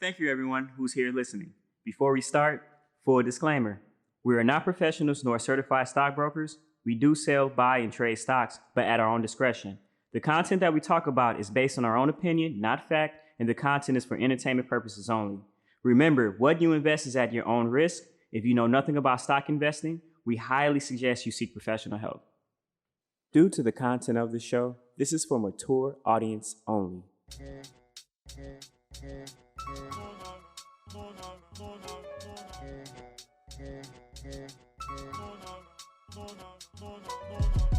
Thank you, everyone who's here listening. Before we start, full disclaimer. We are not professionals nor certified stockbrokers. We do sell, buy, and trade stocks, but at our own discretion. The content that we talk about is based on our own opinion, not fact, and the content is for entertainment purposes only. Remember, what you invest is at your own risk. If you know nothing about stock investing, we highly suggest you seek professional help. Due to the content of the show, this is for mature audience only.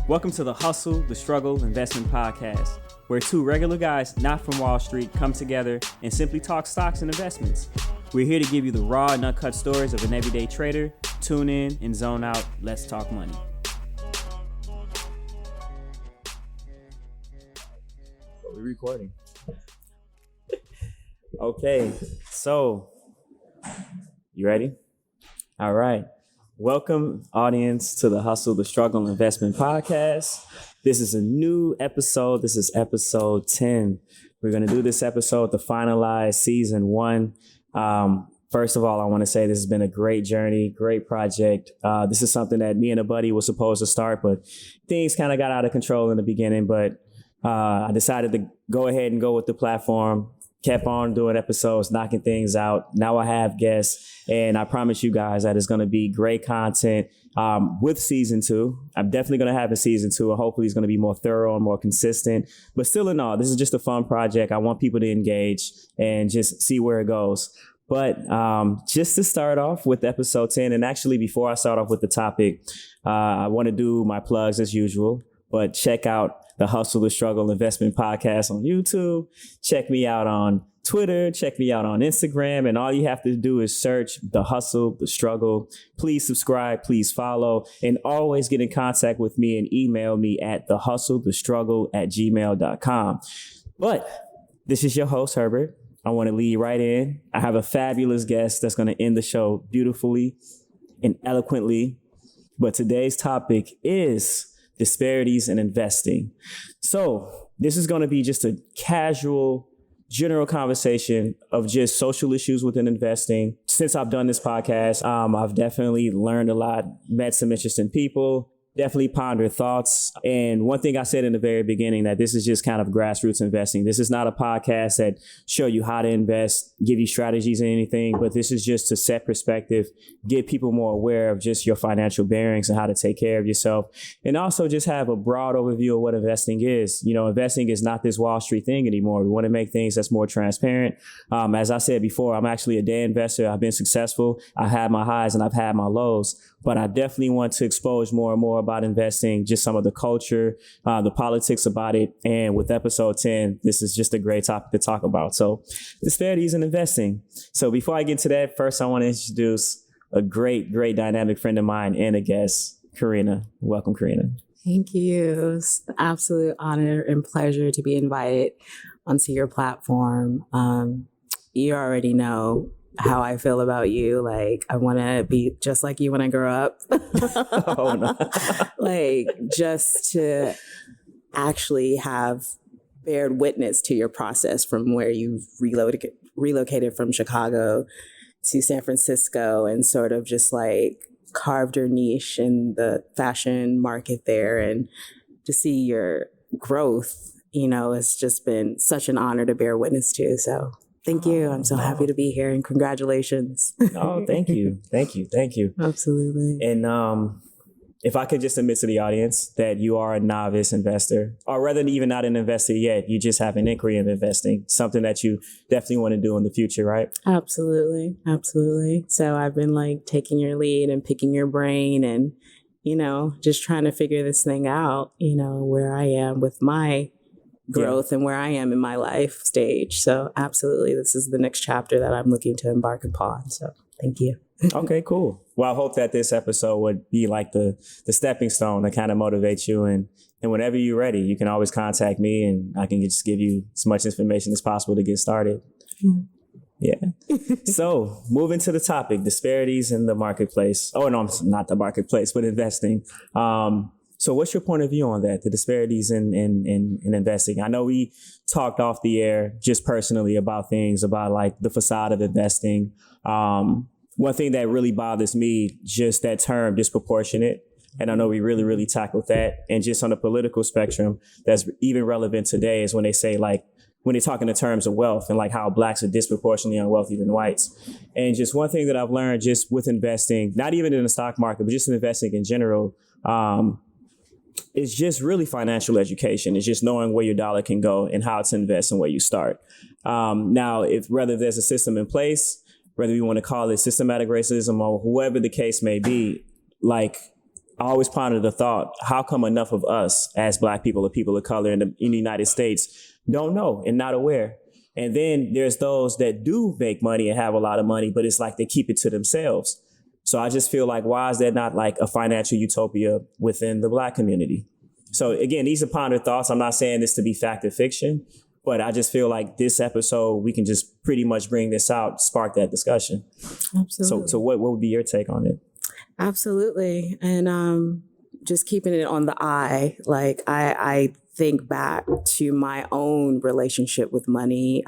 Welcome to the Hustle, the Struggle Investment Podcast, where two regular guys not from Wall Street come together and simply talk stocks and investments. We're here to give you the raw and uncut stories of an everyday trader. Tune in and zone out. Let's talk money. We're recording. Okay, so you ready? All right. Welcome, audience, to the Hustle, the Struggle Investment Podcast. This is a new episode. This is episode 10. We're going to do this episode to finalize season 1. First of all, I want to say this has been a great journey, great project. This is something that me and a buddy were supposed to start, but things kind of got out of control in the beginning. But I decided to go ahead and go with the platform. Kept on doing episodes, knocking things out. Now I have guests, and I promise you guys that it's going to be great content with season 2. I'm definitely going to have a season 2, and hopefully it's going to be more thorough and more consistent. But still in all, this is just a fun project. I want people to engage and just see where it goes. But just to start off with episode 10, and actually before I start off with the topic, I want to do my plugs as usual, but check out the Hustle, the Struggle Investment Podcast on YouTube. Check me out on Twitter. Check me out on Instagram. And all you have to do is search the Hustle, the Struggle. Please subscribe. Please follow. And always get in contact with me and email me at thehustlethestruggle@gmail.com. But this is your host, Herbert. I want to lead right in. I have a fabulous guest that's going to end the show beautifully and eloquently. But today's topic is disparities in investing. So this is going to be just a casual, general conversation of just social issues within investing. Since I've done this podcast, I've definitely learned a lot, met some interesting people, definitely pondered thoughts. And one thing I said in the very beginning, that this is just kind of grassroots investing. This is not a podcast that show you how to invest, give you strategies and anything, but this is just to set perspective, get people more aware of just your financial bearings and how to take care of yourself. And also just have a broad overview of what investing is. You know, investing is not this Wall Street thing anymore. We want to make things that's more transparent. As I said before, I'm actually a day investor. I've been successful. I've had my highs and I've had my lows. But I definitely want to expose more and more about investing, just some of the culture, the politics about it. And with episode 10, this is just a great topic to talk about. So disparities in investing. So before I get into that, first I want to introduce a great dynamic friend of mine and a guest, Carina. Welcome, Carina. Thank you. It's an absolute honor and pleasure to be invited onto your platform. You already know how I feel about you. Like, I want to be just like you when I grow up. Oh, no. Like, just to actually have bared witness to your process from where you've relocated from Chicago to San Francisco and sort of just like carved your niche in the fashion market there, and to see your growth, you know, it's just been such an honor to bear witness to. So thank you. I'm so happy to be here, and congratulations. Oh, thank you. Thank you. Thank you. Absolutely. And if I could just admit to the audience that you are a novice investor, or rather even not an investor yet, you just have an inquiry of investing, something that you definitely want to do in the future, right? Absolutely. Absolutely. So I've been like taking your lead and picking your brain and, you know, just trying to figure this thing out, you know, where I am with my growth and where I am in my life stage. So absolutely, this is the next chapter that I'm looking to embark upon. So thank you. Okay, cool. Well, I hope that this episode would be like the stepping stone to kind of motivate you. And whenever you're ready, you can always contact me and I can just give you as much information as possible to get started. Yeah. So moving to the topic, disparities in the marketplace. Oh, no, not the marketplace, but investing. So what's your point of view on that, the disparities in investing? I know we talked off the air just personally about things, about like the facade of investing. One thing that really bothers me, just that term disproportionate. And I know we really, really tackled that. And just on the political spectrum, that's even relevant today is when they say like, when they talk in the terms of wealth and like how blacks are disproportionately unwealthy than whites. And just one thing that I've learned just with investing, not even in the stock market, but just in investing in general, it's just really financial education. It's just knowing where your dollar can go and how to invest and where you start. Now, whether there's a system in place, whether you want to call it systematic racism or whoever the case may be, like I always pondered the thought, how come enough of us as Black people or people of color in the United States don't know and not aware? And then there's those that do make money and have a lot of money, but it's like they keep it to themselves. So I just feel like, why is there not like a financial utopia within the Black community? So again, these are pondered thoughts. I'm not saying this to be fact or fiction, but I just feel like this episode, we can just pretty much bring this out, spark that discussion. Absolutely. So what would be your take on it? Absolutely. And just keeping it on the eye, like I think back to my own relationship with money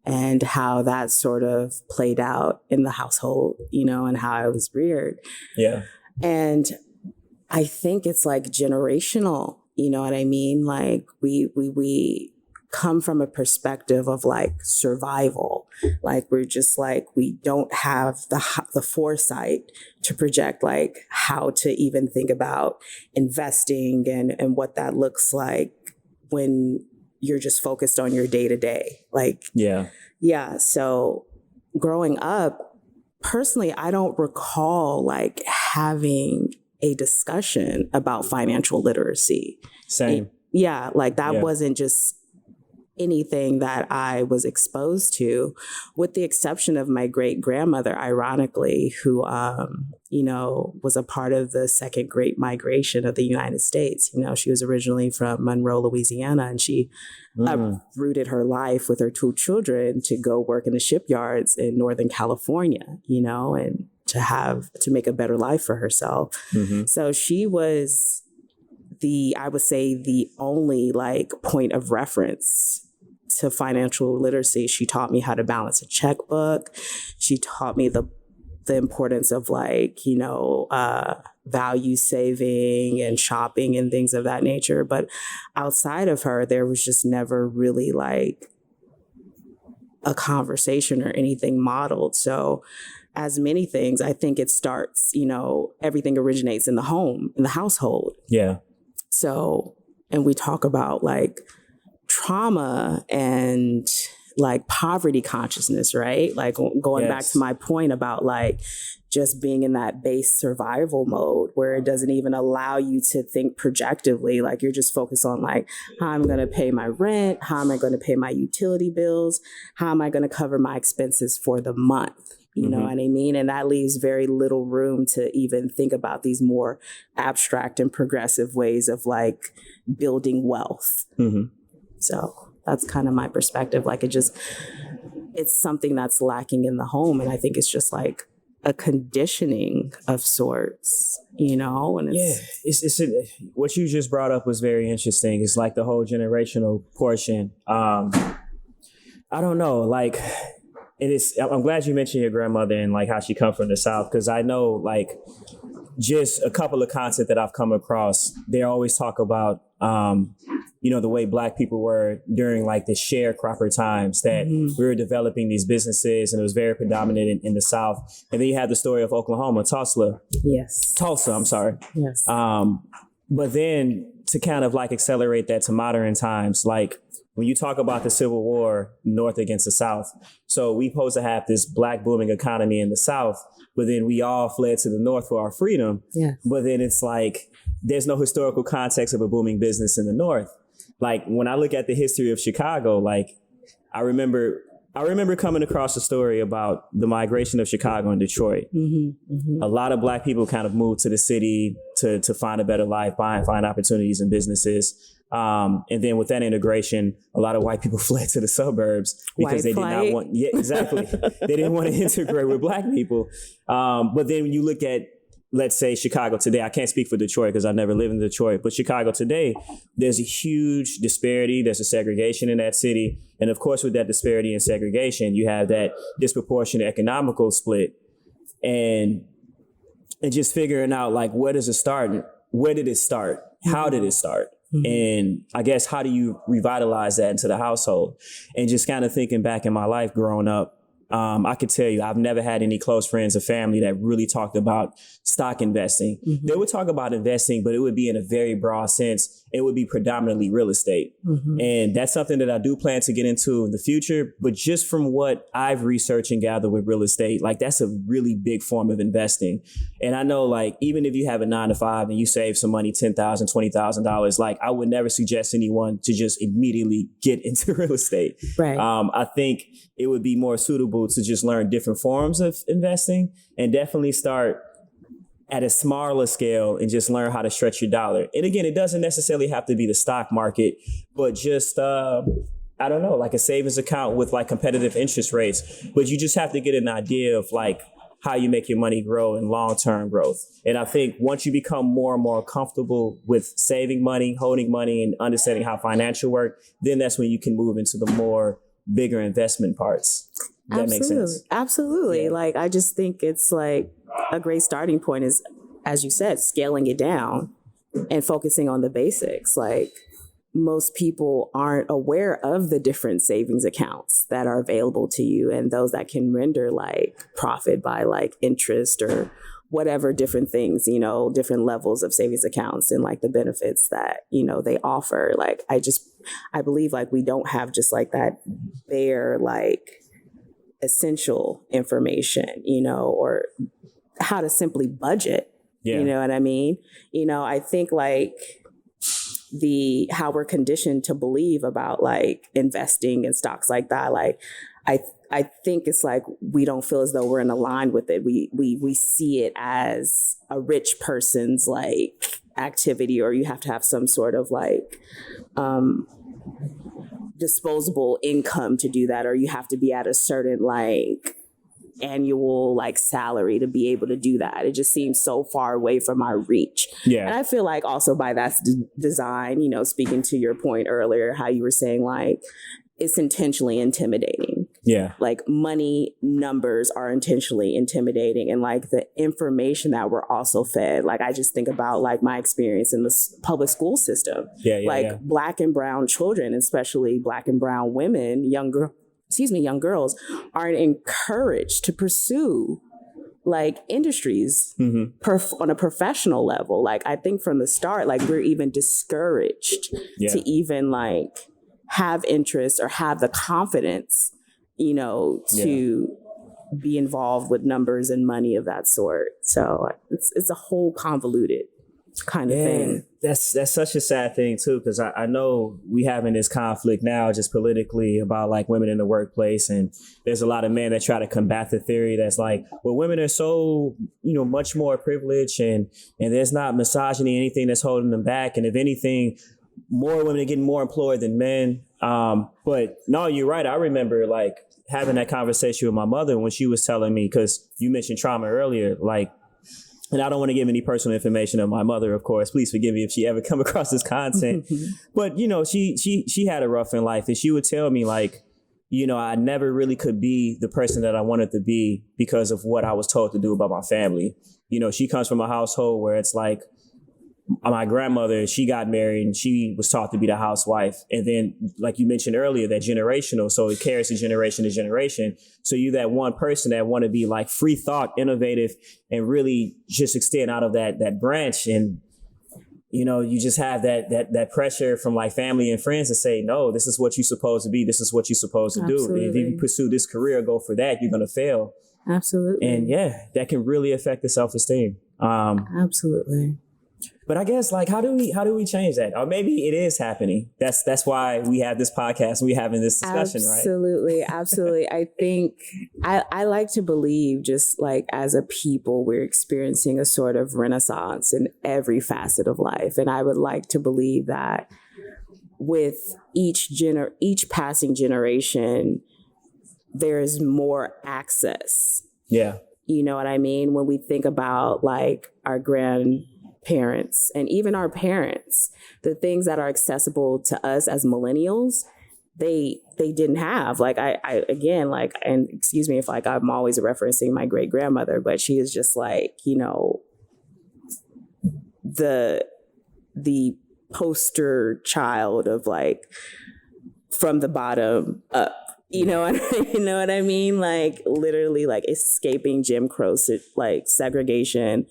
and how that sort of played out in the household, you know, and how I was reared. Yeah. And I think it's like generational, you know what I mean? Like we come from a perspective of like survival. Like we're just like, we don't have the foresight to project like how to even think about investing and what that looks like when you're just focused on your day to day. Like, yeah. So growing up, personally, I don't recall like having a discussion about financial literacy. Same. Yeah. Like that wasn't just anything that I was exposed to, with the exception of my great grandmother, ironically, who, you know, was a part of the second Great Migration of the United States. You know, she was originally from Monroe, Louisiana, and she uprooted her life with her two children to go work in the shipyards in Northern California, you know, and to make a better life for herself. Mm-hmm. So she was I would say the only like point of reference to financial literacy. She taught me how to balance a checkbook. She taught me the importance of like, you know, value saving and shopping and things of that nature. But outside of her, there was just never really like a conversation or anything modeled. So as many things, I think it starts, you know, everything originates in the home, in the household. Yeah. So, and we talk about like trauma and like poverty consciousness, right? Like going back to my point about like just being in that base survival mode where it doesn't even allow you to think projectively. Like you're just focused on like, how am I going to pay my rent? How am I going to pay my utility bills? How am I going to cover my expenses for the month? You know what I mean? And that leaves very little room to even think about these more abstract and progressive ways of like building wealth. Mm-hmm. So that's kind of my perspective. Like it's something that's lacking in the home. And I think it's just like a conditioning of sorts, you know? And it's what you just brought up was very interesting. It's like the whole generational portion. I don't know, like, I'm glad you mentioned your grandmother and like how she come from the South, because I know like just a couple of content that I've come across, they always talk about, you know, the way Black people were during like the sharecropper times that we were developing these businesses, and it was very predominant in the South. And then you have the story of Oklahoma, Tulsa. I'm sorry. Yes. But then to kind of like accelerate that to modern times, like when you talk about the Civil War, North against the South, so we supposed to have this Black booming economy in the South, but then we all fled to the North for our freedom. Yeah. But then it's like, there's no historical context of a booming business in the North. Like when I look at the history of Chicago, like I remember coming across a story about the migration of Chicago and Detroit. A lot of Black people kind of moved to the city to find a better life, find opportunities in businesses. And then with that integration, a lot of white people fled to the suburbs because they did not want, they didn't want to integrate with Black people. But then when you look at let's say Chicago today, I can't speak for Detroit because I never lived in Detroit, but Chicago today, there's a huge disparity. There's a segregation in that city. And of course, with that disparity and segregation, you have that disproportionate economical split. And just figuring out like, where does it start? Where did it start? How did it start? And I guess, how do you revitalize that into the household? And just kind of thinking back in my life growing up, I could tell you, I've never had any close friends or family that really talked about stock investing. They would talk about investing, but it would be in a very broad sense. It would be predominantly real estate. And that's something that I do plan to get into in the future. But just from what I've researched and gathered with real estate, like that's a really big form of investing. And I know like, even if you have a 9-to-5 and you save some money, $10,000, $20,000, like I would never suggest anyone to just immediately get into real estate. Right. I think it would be more suitable to just learn different forms of investing and definitely start at a smaller scale and just learn how to stretch your dollar. And again, it doesn't necessarily have to be the stock market, but just, I don't know, like a savings account with like competitive interest rates. But you just have to get an idea of like how you make your money grow and long-term growth. And I think once you become more and more comfortable with saving money, holding money, and understanding how financial work, then that's when you can move into the more bigger investment parts. That makes sense. Absolutely. Yeah. Like, I just think it's like a great starting point is, as you said, scaling it down and focusing on the basics. Like, most people aren't aware of the different savings accounts that are available to you and those that can render like profit by like interest or whatever different things, you know, different levels of savings accounts and like the benefits that, you know, they offer. Like, I believe like we don't have just like that bare, like essential information, you know, or how to simply budget. Yeah. You know what I mean? You know, I think like how we're conditioned to believe about like investing in stocks like that, like I think it's like we don't feel as though we're in a line with it. We see it as a rich person's like activity, or you have to have some sort of like disposable income to do that, or you have to be at a certain like annual like salary to be able to do that. It just seems so far away from our reach. Yeah. And I feel like also by that's design, you know, speaking to your point earlier, how you were saying like it's intentionally intimidating. Yeah. Like money numbers are intentionally intimidating, and like the information that we're also fed. Like I just think about like my experience in the public school system. Like Black and brown children, especially Black and brown women, young girls aren't encouraged to pursue like industries on a professional level. Like I think from the start, like we're even discouraged to even like have interest or have the confidence, you know, to be involved with numbers and money of that sort. So it's a whole convoluted kind of thing. That's such a sad thing too, because I know we having this conflict now just politically about like women in the workplace, and there's a lot of men that try to combat the theory that's like, well, women are so, you know, much more privileged and there's not misogyny, anything that's holding them back, and if anything, more women are getting more employed than men. But no, you're right. I remember like having that conversation with my mother when she was telling me, because you mentioned trauma earlier, like, and I don't want to give any personal information of my mother, of course. Please forgive me if she ever come across this content. But, you know, she had a rough in life, and she would tell me like, you know, I never really could be the person that I wanted to be because of what I was told to do about my family. You know, she comes from a household where it's like, my grandmother, she got married and she was taught to be the housewife. And then, like you mentioned earlier, that generational. So it carries to generation to generation. So you that one person that want to be like free thought, innovative, and really just extend out of that branch. And, you know, you just have that pressure from like family and friends to say, no, this is what you're supposed to be. This is what you're supposed to do. If you pursue this career, go for that, you're going to fail. Absolutely. And that can really affect the self-esteem. Absolutely. But I guess like how do we change that? Or maybe it is happening. That's why we have this podcast and we having this discussion, right? Absolutely. I think I like to believe just like as a people, we're experiencing a sort of renaissance in every facet of life. And I would like to believe that with each passing generation, there is more access You know what I mean? When we think about like our grandparents and even our parents, the things that are accessible to us as millennials, they didn't have. Like I again, like, and excuse me if like I'm always referencing my great grandmother, but she is just like, you know, the poster child of like from the bottom up. You know what I mean? Like literally like escaping Jim Crow, like segregation,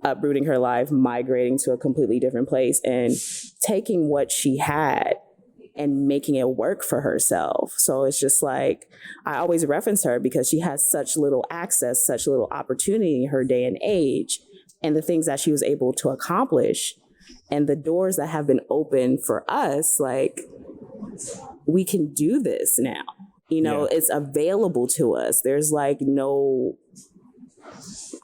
uprooting her life, migrating to a completely different place and taking what she had and making it work for herself. So it's just like, I always reference her because she has such little access, such little opportunity in her day and age, and the things that she was able to accomplish and the doors that have been opened for us, like we can do this now. You know, it's available to us. There's like no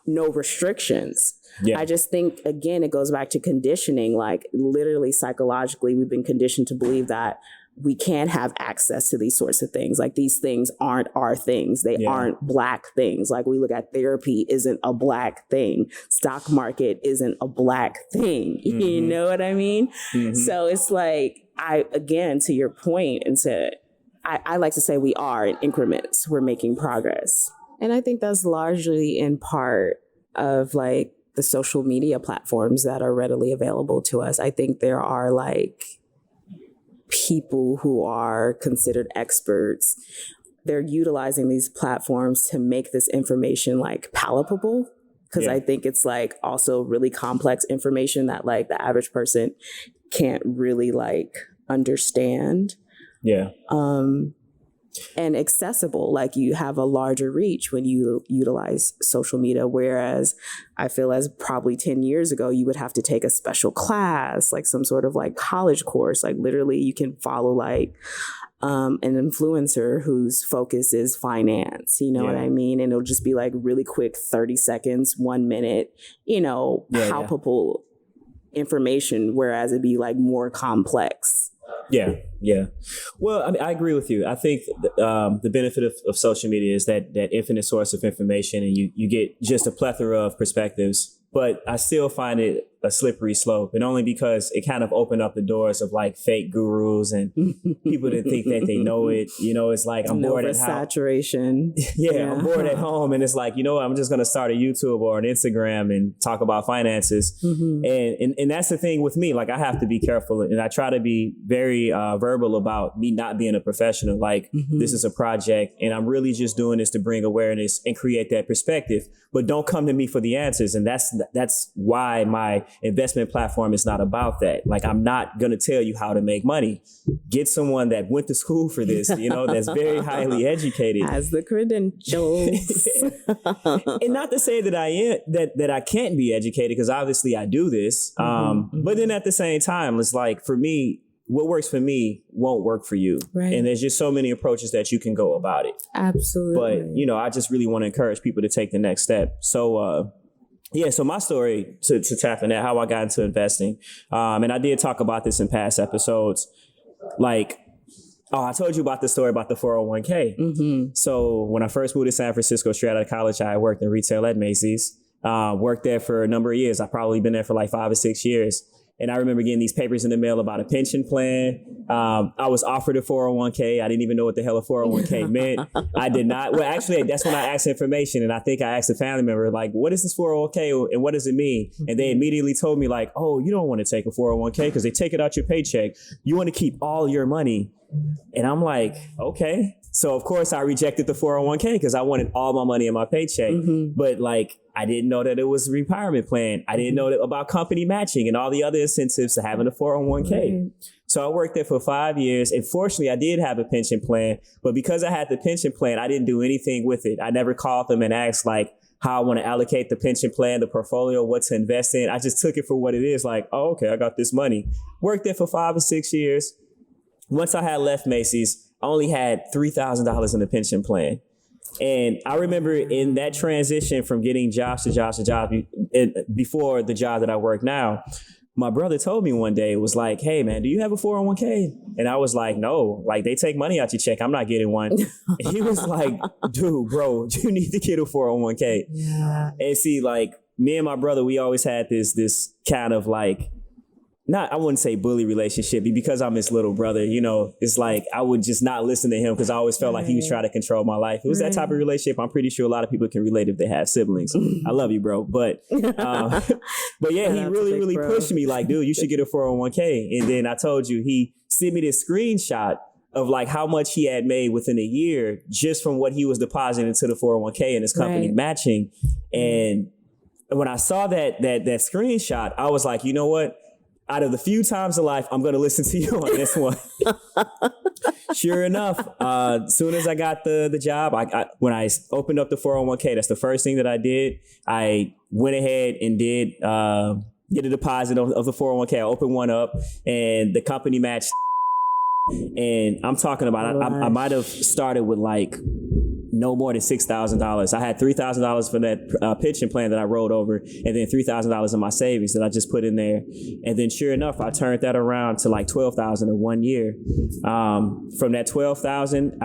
restrictions. Yeah. I just think, again, it goes back to conditioning. Like literally psychologically, we've been conditioned to believe that we can't have access to these sorts of things. Like these things aren't our things. They aren't Black things. Like we look at therapy isn't a Black thing. Stock market isn't a Black thing. Mm-hmm. You know what I mean? Mm-hmm. So it's like, again, to your point, and I like to say we are in increments. We're making progress. And I think that's largely in part of like the social media platforms that are readily available to us. I think there are like people who are considered experts. They're utilizing these platforms to make this information like palatable. Because I think it's like also really complex information that like the average person can't really like understand. Yeah. And accessible, like you have a larger reach when you utilize social media. Whereas I feel as probably 10 years ago, you would have to take a special class, like some sort of like college course. Like literally you can follow like an influencer whose focus is finance, you know what I mean? And it'll just be like really quick, 30 seconds, 1 minute, you know, palpable information, whereas it'd be like more complex. Yeah. Well, I mean, I agree with you. I think the benefit of social media is that infinite source of information, and you get just a plethora of perspectives. But I still find it a slippery slope, and only because it kind of opened up the doors of like fake gurus and people that think that they know it. You know, it's like I'm bored at home. Saturation. I'm bored at home, and it's like, you know what, I'm just going to start a YouTube or an Instagram and talk about finances. Mm-hmm. And that's the thing with me. Like I have to be careful, and I try to be very verbal about me not being a professional. Like this is a project, and I'm really just doing this to bring awareness and create that perspective. But don't come to me for the answers, and that's why my investment platform is not about that. Like, I'm not going to tell you how to make money. Get someone that went to school for this, you know, that's very highly educated. Has the credentials. And not to say that that I can't be educated, because obviously I do this. But then at the same time, it's like, for me, what works for me won't work for you. Right. And there's just so many approaches that you can go about it. Absolutely. But, you know, I just really want to encourage people to take the next step. So, so my story to tap in that, how I got into investing. And I did talk about this in past episodes. Like, I told you about the story about the 401k. Mm-hmm. So when I first moved to San Francisco, straight out of college, I worked in retail at Macy's. Worked there for a number of years. I've probably been there for like 5 or 6 years. And I remember getting these papers in the mail about a pension plan. I was offered a 401k. I didn't even know what the hell a 401k meant. I did not. Well, actually, that's when I asked information. And I think I asked a family member, like, what is this 401k and what does it mean? And they immediately told me, like, oh, you don't want to take a 401k because they take it out your paycheck. You want to keep all your money. And I'm like, okay. So, of course, I rejected the 401k because I wanted all my money in my paycheck. Mm-hmm. But like, I didn't know that it was a retirement plan. I didn't know about company matching and all the other incentives to having a 401k. Mm-hmm. So I worked there for 5 years. And fortunately, I did have a pension plan. But because I had the pension plan, I didn't do anything with it. I never called them and asked, like, how I want to allocate the pension plan, the portfolio, what to invest in. I just took it for what it is. Like, oh, okay, I got this money. Worked there for 5 or 6 years. Once I had left Macy's, I only had $3,000 in the pension plan. And I remember in that transition from getting jobs to jobs to jobs before the job that I work now, my brother told me one day, it was like, hey man, do you have a 401k? And I was like, no, like they take money out your check. I'm not getting one. And he was like, dude, bro, you need to get a 401k. Yeah. And see, like me and my brother, we always had this kind of like, I wouldn't say bully relationship, because I'm his little brother, you know, it's like I would just not listen to him because I always felt like he was trying to control my life. It was that type of relationship. I'm pretty sure a lot of people can relate if they have siblings. I love you, bro. But yeah, he really pushed me like, dude, you should get a 401k. And then I told you, he sent me this screenshot of like how much he had made within a year just from what he was depositing into the 401k and his company matching. And when I saw that screenshot, I was like, you know what? Out of the few times in life, I'm going to listen to you on this one. Sure enough, as soon as I got the job, when I opened up the 401k, that's the first thing that I did. I went ahead and did a deposit of the 401k. I opened one up and the company matched. And I'm talking about, I might have started with like no more than $6,000. I had $3,000 for that pension plan that I rolled over, and then $3,000 in my savings that I just put in there. And then sure enough, I turned that around to like $12,000 in 1 year. From that $12,000,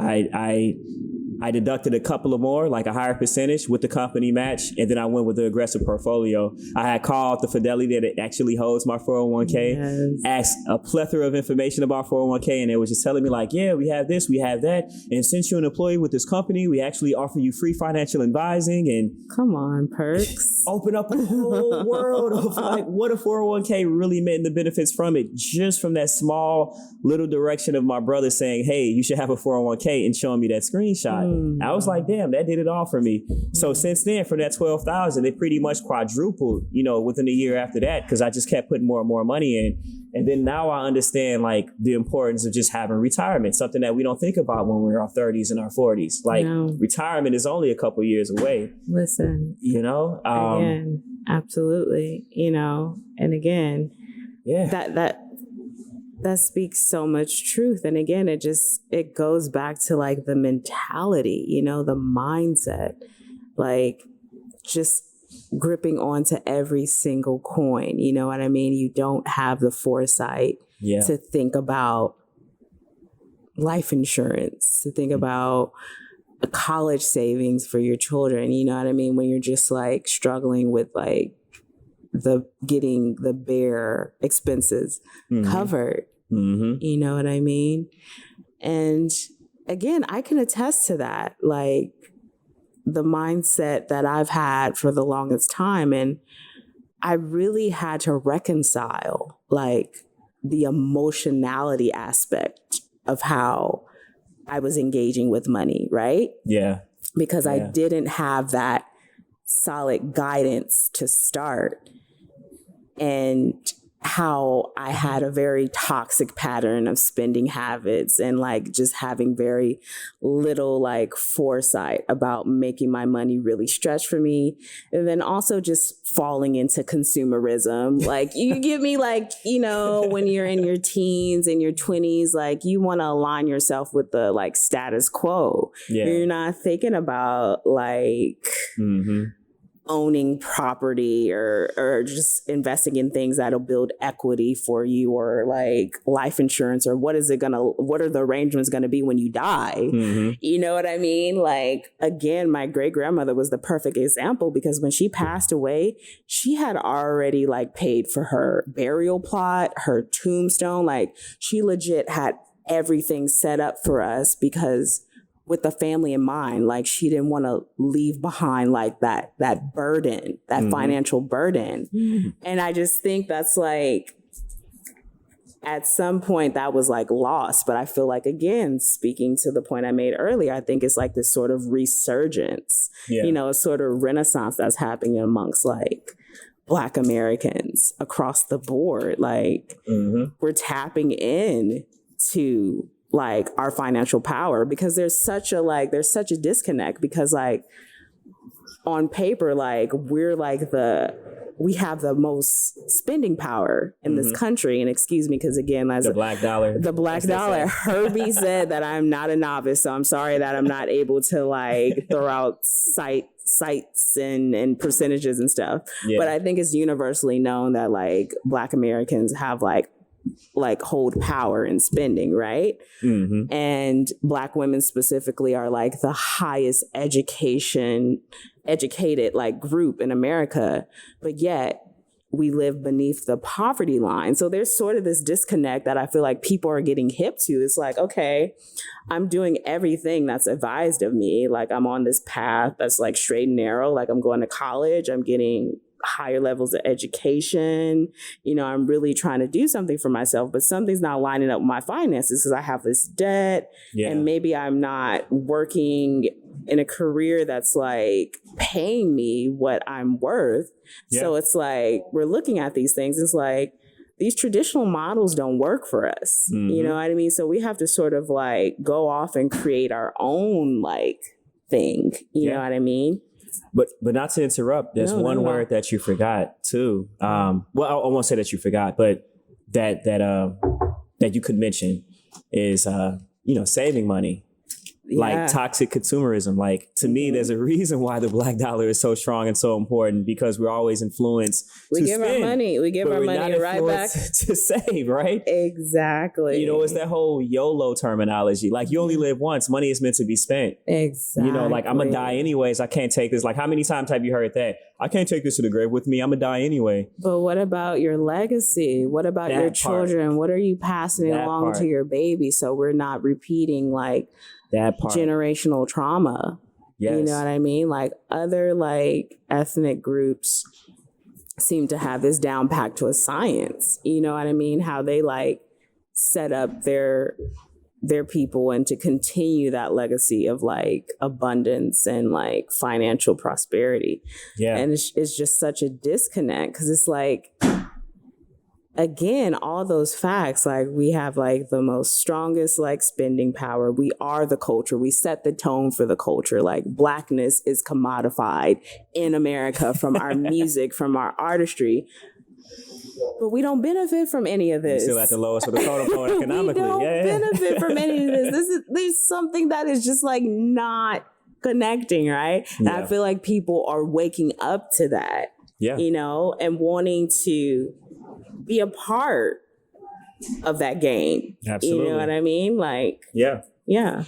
I deducted a couple of more, like a higher percentage with the company match, and then I went with the aggressive portfolio. I had called the Fidelity that actually holds my 401k, asked a plethora of information about 401k, and they was just telling me like, yeah, we have this, we have that, and since you're an employee with this company, we actually offer you free financial advising. And come on, perks. Open up a whole world of like what a 401k really meant and the benefits from it, just from that small little direction of my brother saying, hey, you should have a 401k, and showing me that screenshot. I was like, damn, that did it all for me. So since then, from that 12,000, it pretty much quadrupled, you know, within a year after that, because I just kept putting more and more money in. And then now I understand like the importance of just having retirement, something that we don't think about when we're in our 30s and our 40s. Like retirement is only a couple years away. Listen, you know, again, absolutely, you know, and again, that speaks so much truth. And again, it goes back to like the mentality, you know, the mindset, like just gripping onto every single coin. You know what I mean? You don't have the foresight to think about life insurance, to think about a college savings for your children. You know what I mean? When you're just like struggling with like getting the bare expenses covered. You know what I mean? And again, I can attest to that, like the mindset that I've had for the longest time. And I really had to reconcile like the emotionality aspect of how I was engaging with money, right? Yeah. Because I didn't have that solid guidance to start. And how I had a very toxic pattern of spending habits and like just having very little like foresight about making my money really stretch for me. And then also just falling into consumerism. Like you give me like, you know, when you're in your teens and your 20s, like you want to align yourself with the like status quo. Yeah. You're not thinking about like owning property or just investing in things that'll build equity for you, or like life insurance, or what are the arrangements going to be when you die? You know what I mean? Like, again, my great grandmother was the perfect example, because when she passed away, she had already like paid for her burial plot, her tombstone. Like she legit had everything set up for us, because with the family in mind, like she didn't want to leave behind like that burden, that financial burden. And I just think that's like, at some point that was like lost. But I feel like, again, speaking to the point I made earlier, I think it's like this sort of resurgence, you know, a sort of renaissance that's happening amongst like Black Americans across the board. Like we're tapping in to like our financial power, because there's such a disconnect, because like on paper, like we're like the we have the most spending power in this country. And excuse me, because again, as the black dollar. The black dollar. Herbie said that I'm not a novice, so I'm sorry that I'm not able to like throw out sites and percentages and stuff. Yeah. But I think it's universally known that like Black Americans have like hold power in spending, right? And Black women specifically are like the highest educated like group in America, but yet we live beneath the poverty line. So there's sort of this disconnect that I feel like people are getting hip to. It's like, okay, I'm doing everything that's advised of me. Like I'm on this path that's like straight and narrow. Like I'm going to college, I'm getting higher levels of education. You know, I'm really trying to do something for myself, but something's not lining up with my finances because I have this debt and maybe I'm not working in a career that's like paying me what I'm worth. So it's like, we're looking at these things. It's like, these traditional models don't work for us. You know what I mean? So we have to sort of like go off and create our own like thing. You know what I mean? But not to interrupt, there's one word that you forgot too. Well, I won't say that you forgot, but that you could mention is saving money. Like toxic consumerism. Like to me, there's a reason why the black dollar is so strong and so important, because we're always influenced to spend. We give our money right back to save, right? Exactly. You know, it's that whole YOLO terminology. Like you only live once. Money is meant to be spent. Exactly. You know, like I'm gonna die anyways. I can't take this. Like how many times have you heard that? I can't take this to the grave with me. I'm gonna die anyway. But what about your legacy? What about your children? What are you passing along to your baby? So we're not repeating like that part. Generational trauma. Yes. You know what I mean? Like other like ethnic groups seem to have this down packed to a science. You know what I mean? How they like set up their people and to continue that legacy of like abundance and like financial prosperity. Yeah. And it's just such a disconnect because it's like, again, all those facts, like we have like the most strongest like spending power. We are the culture. We set the tone for the culture. Like Blackness is commodified in America from our music, from our artistry. But we don't benefit from any of this. We're still at the lowest of the totem pole economically. We don't benefit from any of this. There's something that is just like not connecting, right? And I feel like people are waking up to that, you know, and wanting to be a part of that game. Absolutely. You know what I mean? Like, yeah. Dude.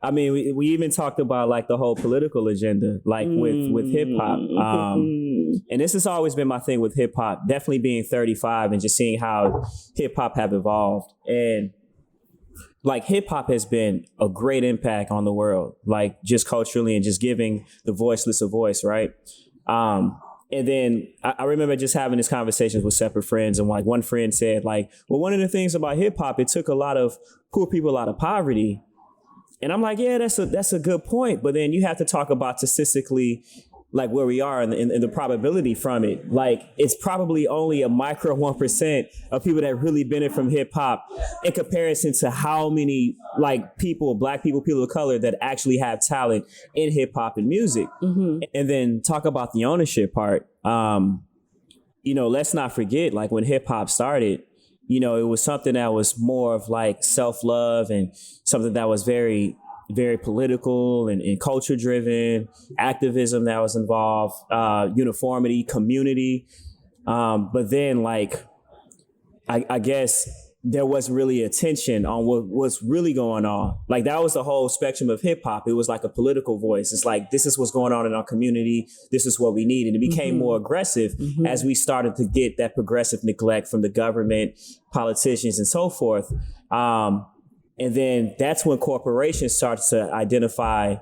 I mean, we even talked about like the whole political agenda, like with hip hop. And this has always been my thing with hip hop, definitely being 35 and just seeing how hip hop have evolved. And like hip hop has been a great impact on the world, like just culturally and just giving the voiceless a voice, right? And then I remember just having these conversations with separate friends, and like one friend said, like, well, one of the things about hip hop, it took a lot of poor people out of poverty. And I'm like, yeah, that's a good point. But then you have to talk about statistically, like where we are and the probability from it. Like it's probably only a micro 1% of people that really benefit from hip hop in comparison to how many like people, Black people, people of color that actually have talent in hip hop and music. And then talk about the ownership part. You know, let's not forget, like when hip hop started, you know, it was something that was more of like self-love and something that was very, very political and culture driven, activism that was involved, uniformity, community. But then like, I guess there wasn't really attention on what's really going on. Like that was the whole spectrum of hip hop. It was like a political voice. It's like, this is what's going on in our community. This is what we need. And it became more aggressive as we started to get that progressive neglect from the government, politicians and so forth. And then that's when corporations started to identify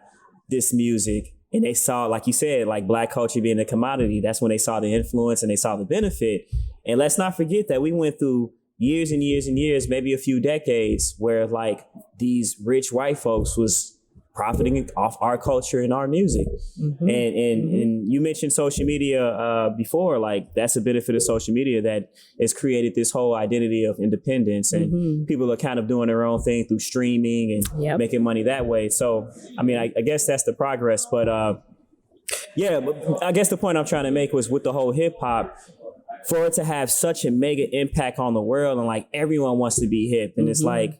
this music, and they saw, like you said, like Black culture being a commodity. That's when they saw the influence and they saw the benefit. And let's not forget that we went through years and years and years, maybe a few decades, where like these rich white folks was profiting off our culture and our music. And you mentioned social media before, like that's a benefit of social media that has created this whole identity of independence, and people are kind of doing their own thing through streaming and making money that way. So, I mean, I guess that's the progress, but but I guess the point I'm trying to make was with the whole hip hop, for it to have such a mega impact on the world, and like everyone wants to be hip, and it's like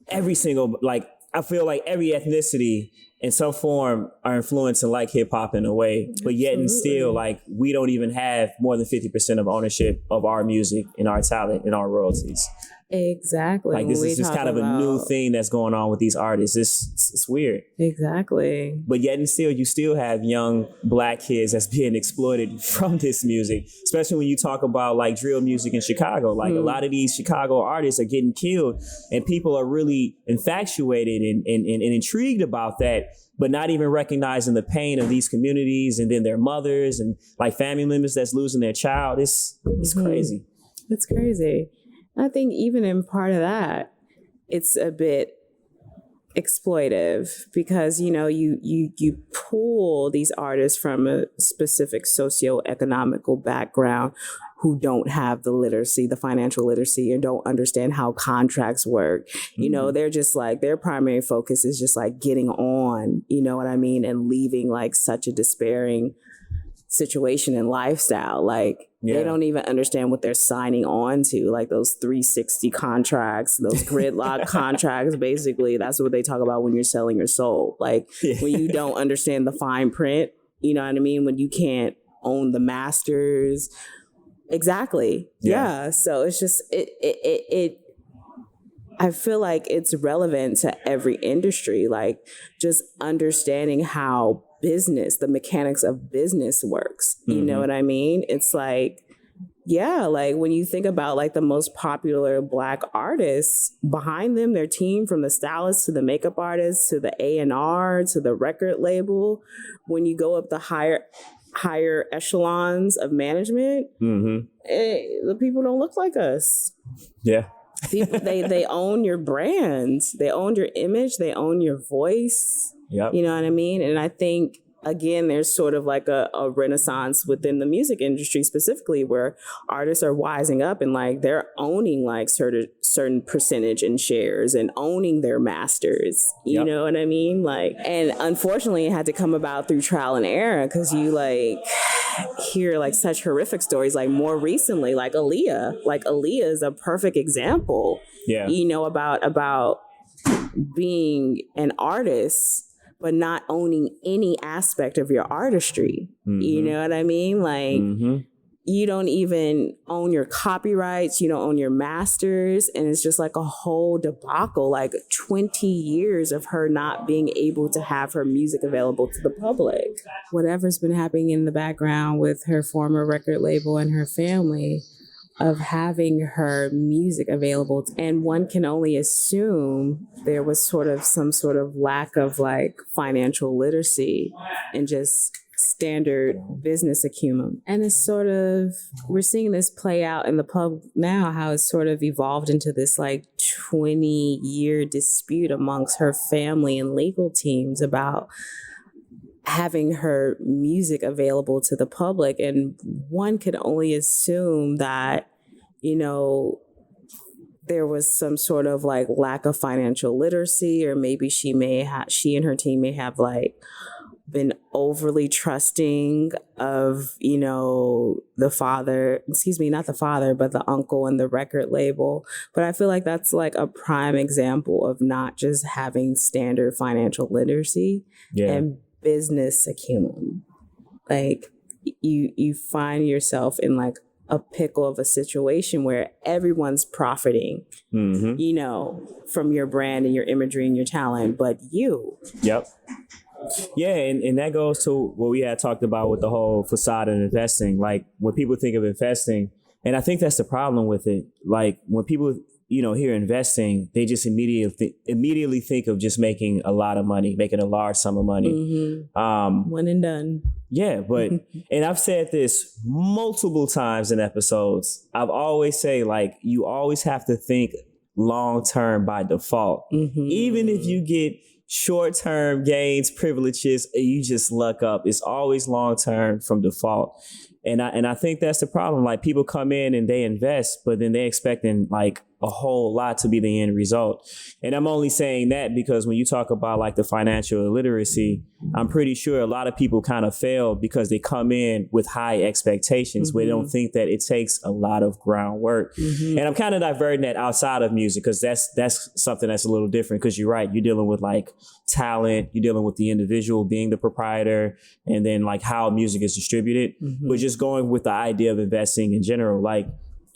every single, like I feel like every ethnicity in some form are influencing like hip hop in a way, but yet and still like we don't even have more than 50% of ownership of our music and our talent and our royalties. Exactly. Like this is just kind of a new thing that's going on with these artists. It's weird. Exactly. But yet and still, you still have young Black kids that's being exploited from this music, especially when you talk about like drill music in Chicago. Like a lot of these Chicago artists are getting killed, and people are really infatuated and intrigued about that, but not even recognizing the pain of these communities and then their mothers and like family members that's losing their child. It's crazy. It's crazy. I think even in part of that, it's a bit exploitive because, you know, you pull these artists from a specific socioeconomical background who don't have the literacy, the financial literacy, and don't understand how contracts work. You know, they're just like, their primary focus is just like getting on, you know what I mean? And leaving like such a despairing situation and lifestyle. Like they don't even understand what they're signing on to, like those 360 contracts, those gridlock contracts. Basically, that's what they talk about when you're selling your soul. Like when you don't understand the fine print, you know what I mean? When you can't own the masters. Exactly. Yeah. So it's just, I feel like it's relevant to every industry, like just understanding how the mechanics of business works. You know what I mean? It's like, like when you think about like the most popular Black artists, behind them, their team, from the stylist to the makeup artist to the A&R to the record label, when you go up the higher echelons of management, the people don't look like us. Yeah. People, they own your brand, they own your image, they own your voice. Yep. You know what I mean? And I think, again, there's sort of like a renaissance within the music industry specifically where artists are wising up and like they're owning like certain percentage in shares and owning their masters. You know what I mean? Like, and unfortunately it had to come about through trial and error because you like hear like such horrific stories, like more recently, like Aaliyah. Like Aaliyah is a perfect example, you know, about being an artist but not owning any aspect of your artistry. You know what I mean? Like, you don't even own your copyrights, you don't own your masters, and it's just like a whole debacle, like 20 years of her not being able to have her music available to the public. Whatever's been happening in the background with her former record label and her family, of having her music available. And one can only assume there was some sort of lack of like financial literacy and just standard business acumen. And it's sort of, we're seeing this play out in the pub now, how it's sort of evolved into this like 20-year dispute amongst her family and legal teams about having her music available to the public. And one could only assume that, you know, there was some sort of like lack of financial literacy, or maybe she and her team may have like been overly trusting of, you know, not the father, but the uncle and the record label. But I feel like that's like a prime example of not just having standard financial literacy and business acumen. Like you find yourself in like a pickle of a situation where everyone's profiting, you know, from your brand and your imagery and your talent, but you. Yep. Yeah, and that goes to what we had talked about with the whole facade and investing. Like when people think of investing, and I think that's the problem with it. Like when people, you know, hear investing, they just immediately think of just making a lot of money, making a large sum of money. One and done. Yeah, but, and I've said this multiple times in episodes. I've always say like, you always have to think long-term by default. Even if you get short-term gains, privileges, and you just luck up. It's always long-term from default. And I think that's the problem. Like, people come in and they invest, but then they're expecting like a whole lot to be the end result. And I'm only saying that because when you talk about like the financial illiteracy, I'm pretty sure a lot of people kind of fail because they come in with high expectations where they don't think that it takes a lot of groundwork. And I'm kind of diverting that outside of music because that's something that's a little different, because you're right. You're dealing with like talent, you're dealing with the individual being the proprietor, and then like how music is distributed. But just going with the idea of investing in general, like,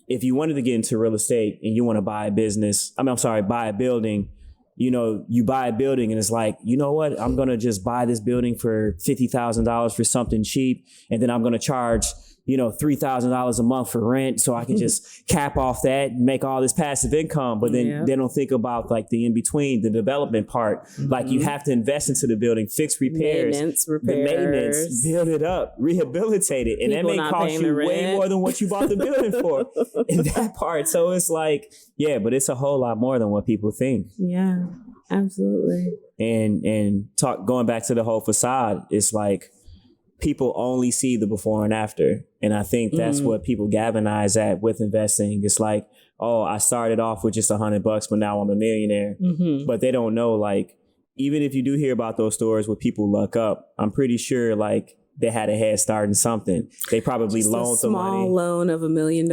if you wanted to get into real estate and you want to buy a buy a building, you know, you buy a building and it's like, you know what, I'm going to just buy this building for $50,000 for something cheap. And then I'm going to charge, you know, $3,000 a month for rent. So I can just cap off that and make all this passive income. But then they don't think about like the in between, the development part. Like, you have to invest into the building, fix repairs, the maintenance, build it up, rehabilitate it. And that may cost you way more than what you bought the building for in that part. So it's like, yeah, but it's a whole lot more than what people think. Yeah, absolutely. And going back to the whole facade, it's like, people only see the before and after. And I think that's what people galvanize at with investing. It's like, oh, I started off with just $100, but now I'm a millionaire. But they don't know, like, even if you do hear about those stories where people luck up, I'm pretty sure like they had a head start in something. They probably just loaned the money. A small loan of $1 million,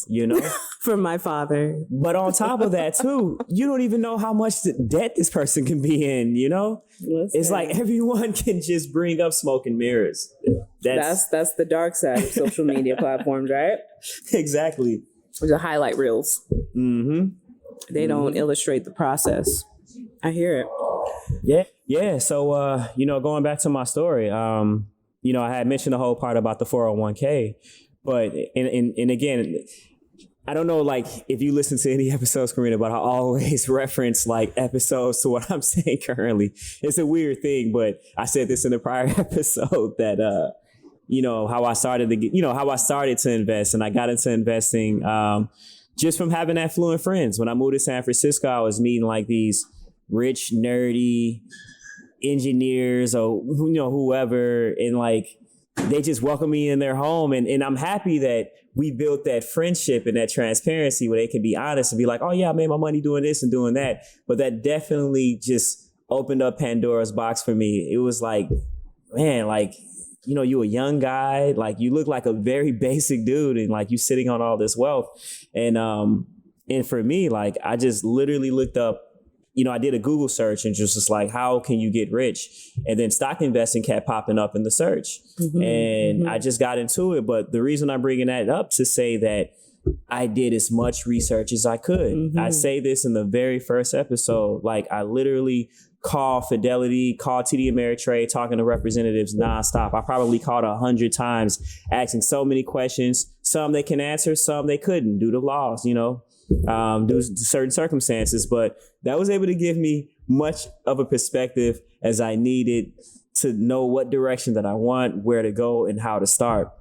you know, from my father. But on top of that too, you don't even know how much debt this person can be in, you know? Listen. It's like everyone can just bring up smoke and mirrors. That's the dark side of social media platforms, right? Exactly. The highlight reels. They don't illustrate the process. I hear it. Yeah. So, you know, going back to my story, you know, I had mentioned the whole part about the 401k, but, and again, I don't know, like, if you listen to any episodes, Carina, but I always reference like episodes to what I'm saying currently. It's a weird thing, but I said this in the prior episode that, you know, how I started to invest, and I got into investing, just from having affluent friends. When I moved to San Francisco, I was meeting like these rich, nerdy engineers or, you know, whoever, and like, they just welcome me in their home. And I'm happy that we built that friendship and that transparency where they can be honest and be like, oh yeah, I made my money doing this and doing that. But that definitely just opened up Pandora's box for me. It was like, man, like, you know, you a young guy, like you look like a very basic dude, and like you sitting on all this wealth. And for me, like, I just literally looked up, you know, I did a Google search and just was like, how can you get rich? And then stock investing kept popping up in the search. I just got into it. But the reason I'm bringing that up to say that I did as much research as I could. I say this in the very first episode. Like, I literally called Fidelity, called TD Ameritrade, talking to representatives nonstop. I probably called 100 times, asking so many questions. Some they can answer, some they couldn't due to laws, you know, due to certain circumstances. But that was able to give me much of a perspective as I needed to know what direction that I want, where to go, and how to start.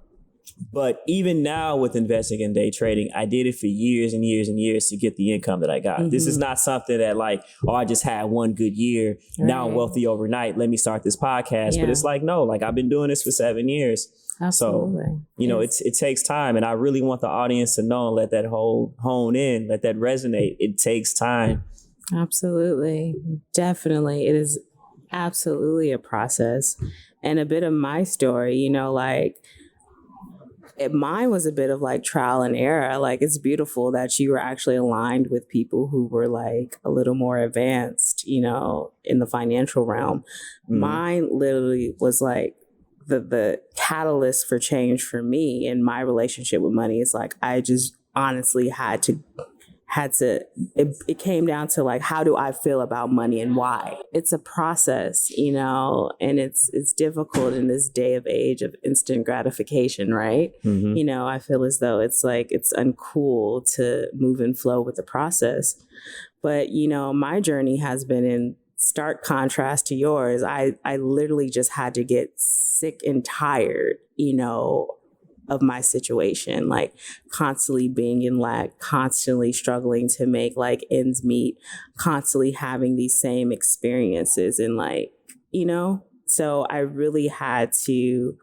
But even now with investing in day trading, I did it for years and years and years to get the income that I got. This is not something that like, oh, I just had one good year. Right. Now I'm wealthy overnight. Let me start this podcast. But it's like, no, like I've been doing this for 7 years. Absolutely. So, you know, it takes time. And I really want the audience to know and let that hone in, let that resonate. It takes time. Absolutely. Definitely. It is absolutely a process. And a bit of my story, you know, like, mine was a bit of like trial and error. Like, it's beautiful that you were actually aligned with people who were like a little more advanced, you know, in the financial realm. Mine literally was like the catalyst for change for me in my relationship with money. Is like, I just honestly had to, it came down to like, how do I feel about money and why? It's a process, you know, and it's difficult in this day of age of instant gratification, right? You know, I feel as though it's like, it's uncool to move and flow with the process. But, you know, my journey has been in stark contrast to yours. I literally just had to get sick and tired, you know, of my situation, like constantly being in lack, constantly struggling to make like ends meet, constantly having these same experiences. And like, so I really had to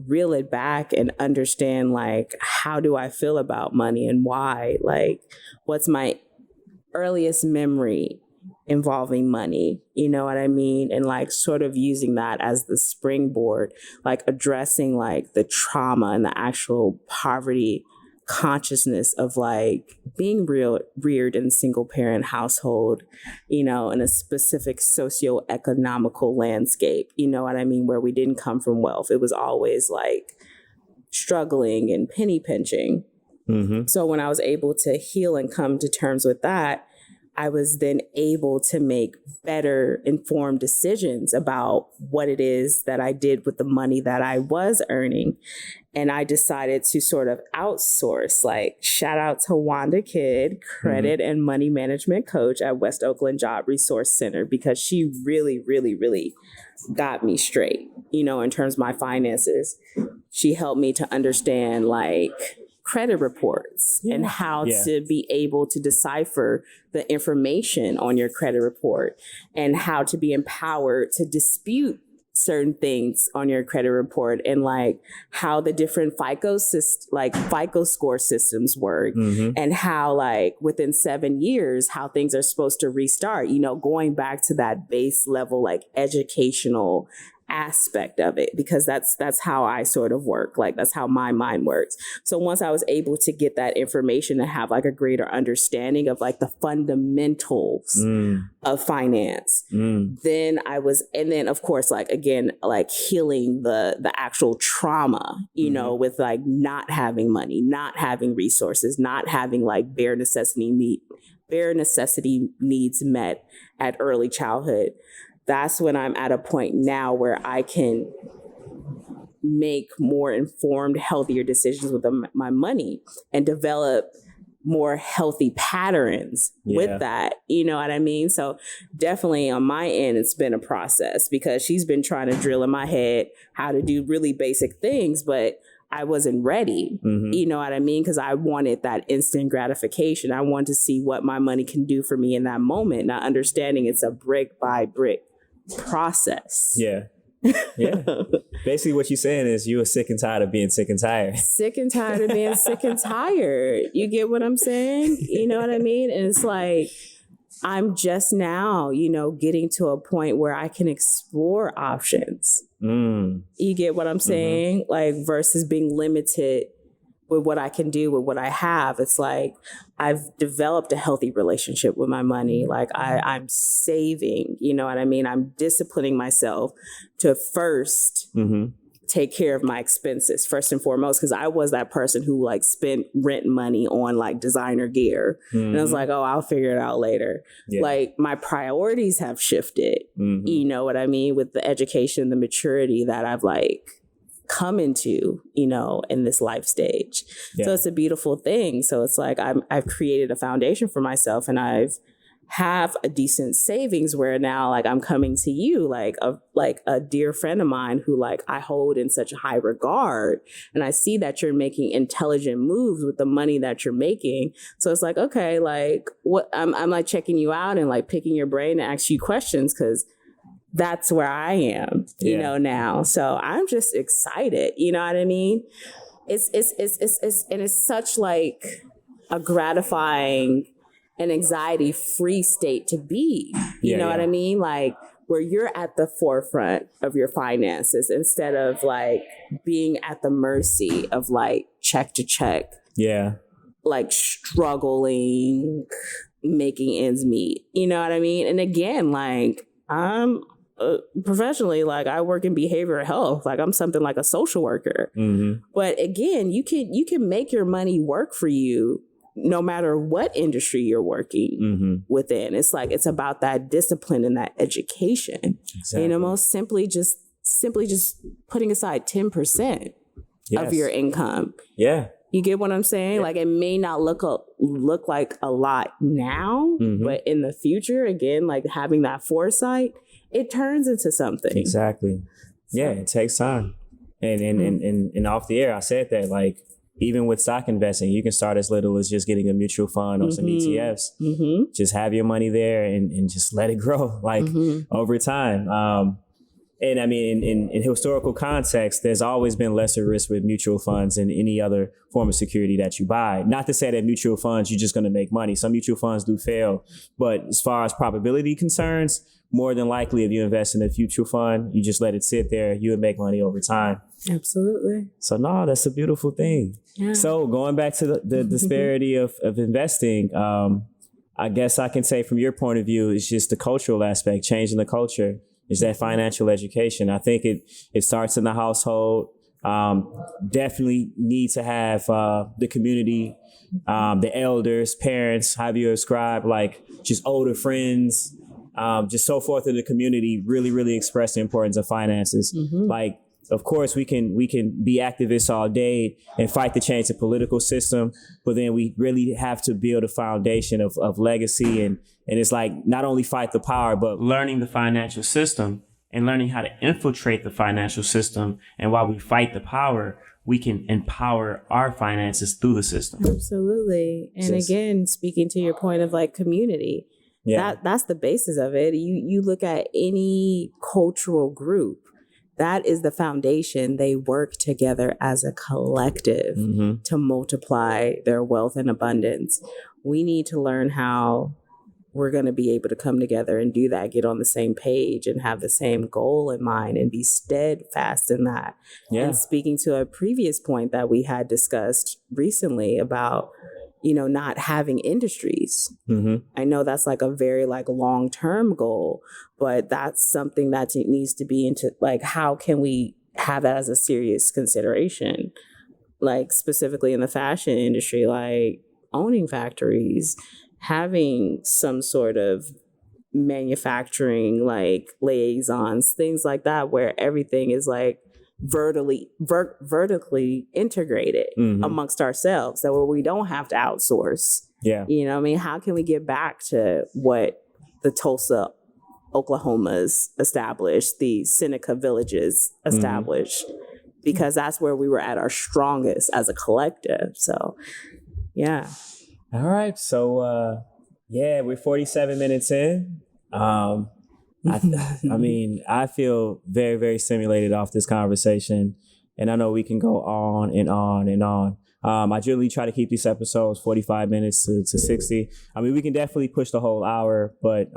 reel it back and understand, like, how do I feel about money and why? Like, what's my earliest memory involving money? You know what I mean? And like sort of using that as the springboard, like addressing like the trauma and the actual poverty consciousness of like being reared in a single parent household, in a specific socioeconomical landscape, you know what I mean, where we didn't come from wealth. It was always like struggling and penny pinching. Mm-hmm. So when I was able to heal and come to terms with that, I was then able to make better informed decisions about what it is that I did with the money that I was earning. And I decided to sort of outsource, like shout out to Wanda Kidd, credit and money management coach at West Oakland Job Resource Center, because she really, really, really got me straight, in terms of my finances. She helped me to understand like credit reports and how to be able to decipher the information on your credit report and how to be empowered to dispute certain things on your credit report, and like how the different FICO score systems work, and how like within 7 years, how things are supposed to restart, going back to that base level, like educational aspect of it, because that's how I sort of work. Like that's how my mind works. So once I was able to get that information and have like a greater understanding of like the fundamentals of finance, then of course, like again, like healing the actual trauma, with like not having money, not having resources, not having like bare necessity needs met at early childhood. That's when I'm at a point now where I can make more informed, healthier decisions with my money and develop more healthy patterns with that. You know what I mean? So definitely on my end, it's been a process, because she's been trying to drill in my head how to do really basic things, but I wasn't ready, you know what I mean? Because I wanted that instant gratification. I wanted to see what my money can do for me in that moment, not understanding it's a brick by brick process. Yeah. Basically what you're saying is you were sick and tired of being sick and tired. Sick and tired of being sick and tired. You get what I'm saying? You know what I mean? And it's like, I'm just now, getting to a point where I can explore options. You get what I'm saying? Like versus being limited with what I can do with what I have. It's like I've developed a healthy relationship with my money. Like I'm saving, you know what I mean? I'm disciplining myself to first take care of my expenses first and foremost, because I was that person who like spent rent money on like designer gear. And I was like, oh, I'll figure it out later. Like my priorities have shifted, you know what I mean? With the education, the maturity that I've like come into, in this life stage. So it's a beautiful thing. So it's like I've created a foundation for myself, and I've have a decent savings where now like I'm coming to you like a dear friend of mine who like I hold in such high regard, and I see that you're making intelligent moves with the money that you're making. So it's like, okay, like what I'm like checking you out and like picking your brain and ask you questions, because that's where I am, you know, now. So I'm just excited. You know what I mean? It's and it's such like a gratifying and anxiety-free state to be. You know what I mean? Like where you're at the forefront of your finances instead of like being at the mercy of like check to check. Yeah. Like struggling, making ends meet. You know what I mean? And again, like I'm professionally, like I work in behavioral health, like I'm something like a social worker. But again, you can make your money work for you no matter what industry you're working within. It's like, it's about that discipline and that education. Exactly. Most simply just putting aside 10% of your income. Yeah. You get what I'm saying? Yeah. Like it may not look like a lot now, but in the future, again, like having that foresight, it turns into something. Exactly. Yeah, it takes time. And off the air, I said that, like, even with stock investing, you can start as little as just getting a mutual fund or some ETFs. Just have your money there and just let it grow, like, over time. And I mean, in historical context, there's always been lesser risk with mutual funds than any other form of security that you buy. Not to say that mutual funds, you're just going to make money. Some mutual funds do fail. But as far as probability concerns, more than likely, if you invest in a mutual fund, you just let it sit there, you would make money over time. Absolutely. So no, that's a beautiful thing. Yeah. So going back to the disparity of investing, I guess I can say from your point of view, it's just the cultural aspect, changing the culture. Is that financial education? I think it starts in the household. Definitely need to have the community, the elders, parents, however you describe, like just older friends, just so forth in the community, really, really express the importance of finances. Like, of course, we can be activists all day and fight to change the political system, but then we really have to build a foundation of legacy. And it's like not only fight the power, but learning the financial system and learning how to infiltrate the financial system. And while we fight the power, we can empower our finances through the system. Absolutely. And again, speaking to your point of like community, that's the basis of it. You look at any cultural group, that is the foundation. They work together as a collective to multiply their wealth and abundance. We need to learn how we're going to be able to come together and do that, get on the same page and have the same goal in mind and be steadfast in that. Yeah. And speaking to a previous point that we had discussed recently about, not having industries. I know that's like a very like long-term goal, but that's something that needs to be into like, how can we have that as a serious consideration? Like specifically in the fashion industry, like owning factories, having some sort of manufacturing like liaisons, things like that, where everything is like vertically integrated amongst ourselves, that where we don't have to outsource. Yeah. How can we get back to what the Tulsa, Oklahomas established, the Seneca villages established, because that's where we were at our strongest as a collective. So, yeah. All right. So, we're 47 minutes in. I mean, I feel very, very stimulated off this conversation, and I know we can go on and on and on. I generally try to keep these episodes 45 minutes to 60. I mean, we can definitely push the whole hour, but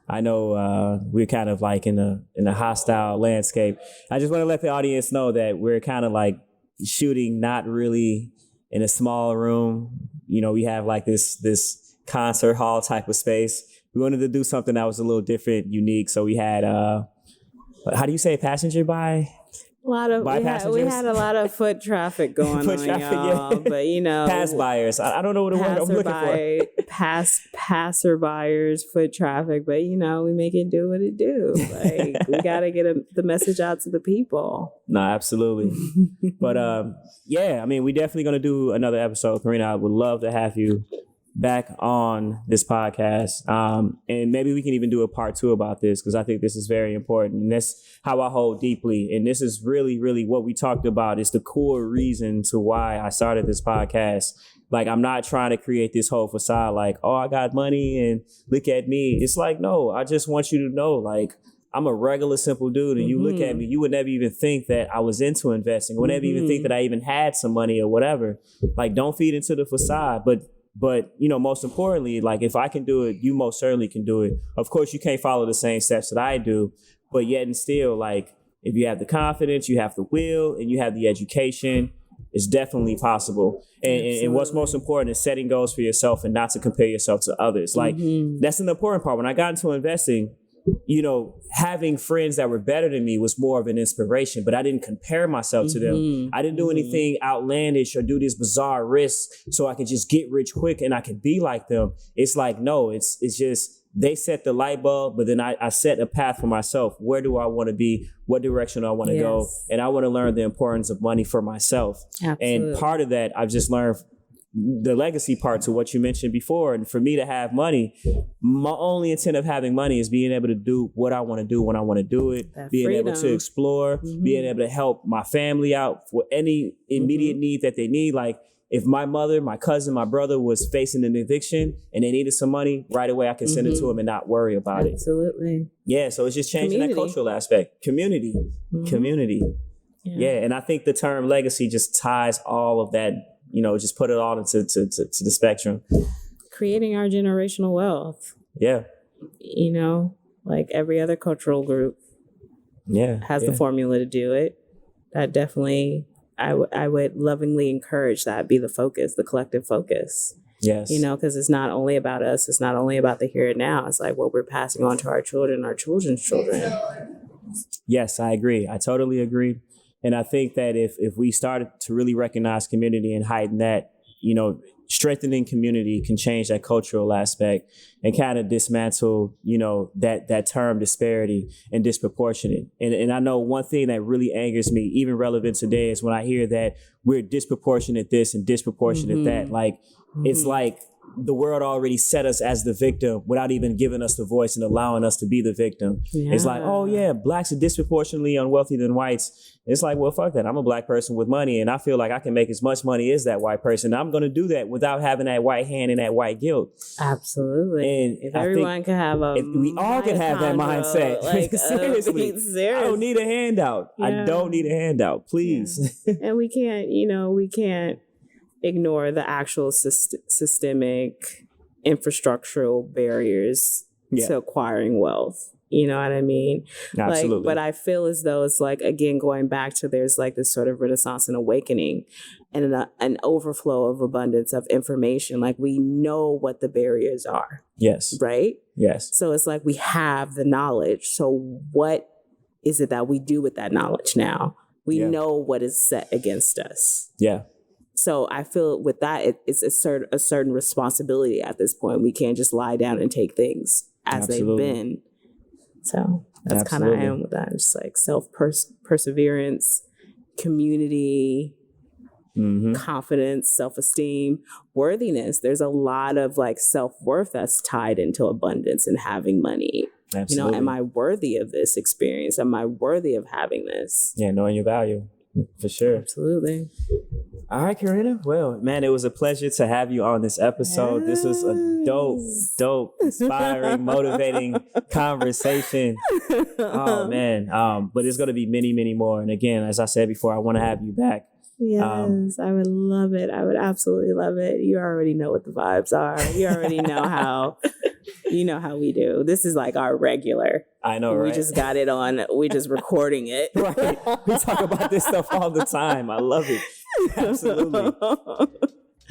I know we're kind of like in a hostile landscape. I just want to let the audience know that we're kind of like shooting not really in a small room. We have like this concert hall type of space. We wanted to do something that was a little different, unique. So we had, how do you say, passenger by? We had a lot of foot traffic going on, y'all. But pass buyers. I don't know what the word I'm looking for. Passerbyers, foot traffic. But we make it do what it do. Like we got to get the message out to the people. No, absolutely. But I mean, we're definitely gonna do another episode. Carina, I would love to have you back on this podcast. And maybe we can even do a part 2 about this, because I think this is very important. And that's how I hold deeply. And this is really, really what we talked about. Is the core reason to why I started this podcast. Like, I'm not trying to create this whole facade like, oh, I got money and look at me. It's like, no, I just want you to know, like, I'm a regular, simple dude. And you look at me, you would never even think that I was into investing. Would never even think that I even had some money or whatever. Like, don't feed into the facade. But most importantly, like, if I can do it, you most certainly can do it. Of course, you can't follow the same steps that I do, but yet and still, like, if you have the confidence, you have the will, and you have the education, it's definitely possible. And what's most important is setting goals for yourself and not to compare yourself to others. Like, that's an important part. When I got into investing, having friends that were better than me was more of an inspiration, but I didn't compare myself to them. I didn't do anything outlandish or do these bizarre risks so I could just get rich quick and I could be like them. It's like, no, it's just, they set the light bulb, but then I set a path for myself. Where do I want to be? What direction do I want to go? And I want to learn the importance of money for myself. Absolutely. And part of that, I've just learned the legacy part to what you mentioned before. And for me to have money, my only intent of having money is being able to do what I want to do when I want to do it, being able to explore, being able to help my family out for any immediate need that they need. Like if my mother, my cousin, my brother was facing an eviction and they needed some money, right away I can send it to them and not worry about it. Absolutely. Yeah, so it's just changing that cultural aspect. Community. Yeah, and I think the term legacy just ties all of that, just put it all into to the spectrum. Creating our generational wealth. Yeah. Like every other cultural group has the formula to do it. That definitely, I would lovingly encourage that be the focus, the collective focus. Yes. Because it's not only about us. It's not only about the here and now. It's like what we're passing on to our children, our children's children. Yes, I agree. I totally agree. And I think that if we started to really recognize community and heighten that, strengthening community can change that cultural aspect and kind of dismantle, that term disparity and disproportionate. And I know one thing that really angers me, even relevant today, is when I hear that we're disproportionate this and disproportionate that. Like, it's like the world already set us as the victim without even giving us the voice and allowing us to be the victim. Yeah. It's like, oh yeah, blacks are disproportionately unwealthy than whites. It's like, well, fuck that. I'm a black person with money and I feel like I can make as much money as that white person. I'm going to do that without having that white hand and that white guilt. Absolutely. And if everyone could have we all can have that mindset. Like, seriously. I don't need a handout. Yeah. I don't need a handout. Please. Yeah. And we can't ignore the actual systemic infrastructural barriers to acquiring wealth. You know what I mean? Absolutely. But I feel as though it's like, again, going back to there's like this sort of renaissance and awakening and an overflow of abundance of information. Like we know what the barriers are. Yes. Right? Yes. So it's like we have the knowledge. So what is it that we do with that knowledge now? We know what is set against us. Yeah. So I feel with that, it's a certain responsibility at this point. We can't just lie down and take things as they've been. So that's kind of I am with that. It's like perseverance, community, confidence, self-esteem, worthiness. There's a lot of like self-worth that's tied into abundance and having money. Absolutely. Am I worthy of this experience? Am I worthy of having this? Yeah, knowing your value. For sure. Absolutely. All right, Carina. Well, man, it was a pleasure to have you on this episode. Yes. This was a dope, inspiring, motivating conversation. Oh, man. But there's going to be many, many more. And again, as I said before, I want to have you back. Yes, I would love it. I would absolutely love it. You already know what the vibes are. You already know how... You know how we do. This is like our regular. I know, right? We just got it on. We're just recording it. Right. We talk about this stuff all the time. I love it. Absolutely.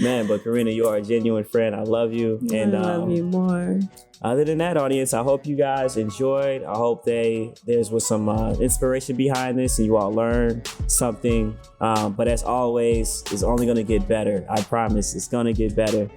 Man, but Carina, you are a genuine friend. I love you. And I love you more. Other than that, audience, I hope you guys enjoyed. I hope there's was some inspiration behind this and you all learned something. But as always, it's only going to get better. I promise it's going to get better.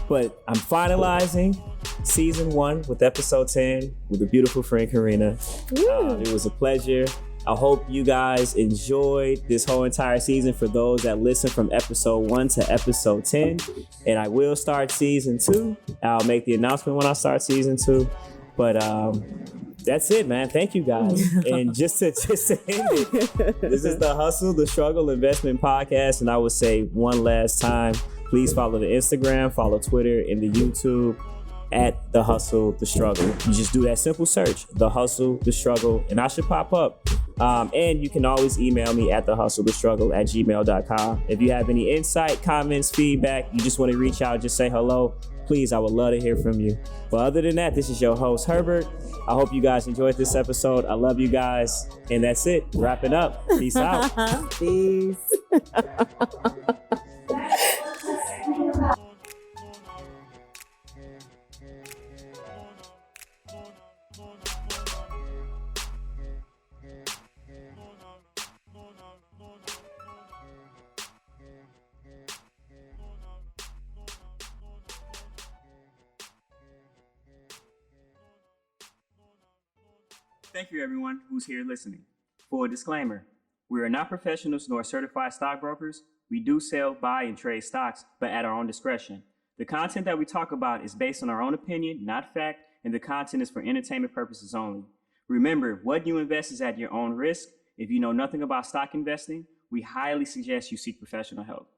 But I'm finalizing season 1 with episode 10 with a beautiful friend, Carina. It was a pleasure. I hope you guys enjoyed this whole entire season for those that listen from episode 1 to episode 10. And I will start season 2. I'll make the announcement when I start season 2. But that's it, man. Thank you guys. And just to end it, this is the Hustle, the Struggle Investment Podcast. And I would say one last time, please follow the Instagram, follow Twitter, and the YouTube at The Hustle, The Struggle. You just do that simple search, The Hustle, The Struggle, and I should pop up. And you can always email me at thehustlethestruggle@gmail.com. If you have any insight, comments, feedback, you just want to reach out, just say hello, please, I would love to hear from you. But other than that, this is your host, Herbert. I hope you guys enjoyed this episode. I love you guys. And that's it. Wrapping up. Peace out. Peace. Thank you, everyone who's here listening. For a disclaimer, we are not professionals nor certified stockbrokers. We do sell, buy, and trade stocks, but at our own discretion. The content that we talk about is based on our own opinion, not fact, and the content is for entertainment purposes only. Remember, what you invest is at your own risk. If you know nothing about stock investing, we highly suggest you seek professional help.